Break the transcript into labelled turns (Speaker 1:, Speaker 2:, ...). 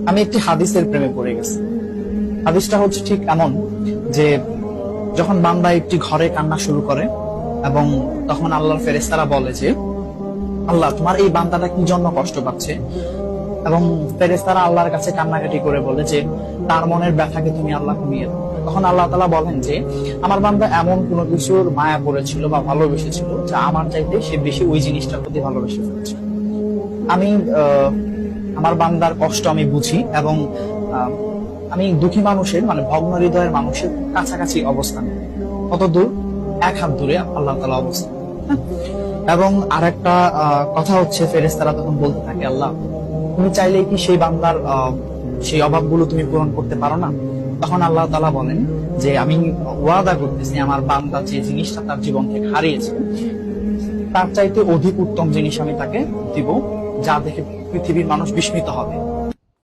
Speaker 1: আমি একটি হাদিসের প্রেমে পড়ে গেছি। হাদিসটা হচ্ছে ঠিক এমন যে যখন বান্দা একটি ঘরে কান্না শুরু করে এবং তখন আল্লাহর ফেরেশতারা বলে যে আল্লাহ তোমার এই বান্দাটা কি জন্য কষ্ট পাচ্ছে, এবং ফেরেশতারা আল্লাহর কাছে কান্নাকাটি করে বলে যে তার মনের ব্যথাকে তুমি আল্লাহ কমিয়ে দাও। তখন আল্লাহ তাআলা বলেন যে আমার বান্দা এমন কোনো কিছুর মায়া পড়েছিল বা ভালোবেসেছিল যা আমার চাইতে সে বেশি ওই জিনিসটার প্রতি ভালোবেসে ফেলেছে। আমি আমার বান্দার কষ্ট আমি বুঝি এবং আমি দুঃখী মানুষের মানে ভগ্ন হৃদয়ের মানুষের কাছাকাছি অবস্থান, কত দূর, এক হাত দূরে আল্লাহ তাআলা অবস্থান। হ্যাঁ? এবং আরেকটা কথা হচ্ছে ফেরেশতারা তখন বলতে থাকে আল্লাহ তুমি চাইলেই কি সেই বান্দার সেই অভাবগুলো তুমি পূরণ করতে পারো না? তখন আল্লাহ তাআলা বলেন যে আমি ওয়াদা করতেছি আমার বান্দা যে জিনিসটা তার জীবন থেকে হারিয়েছে তার চাইতে অধিক উত্তম জিনিস আমি তাকে দিব, যা দেখে পৃথিবীর মানুষ বিস্মিত হবে।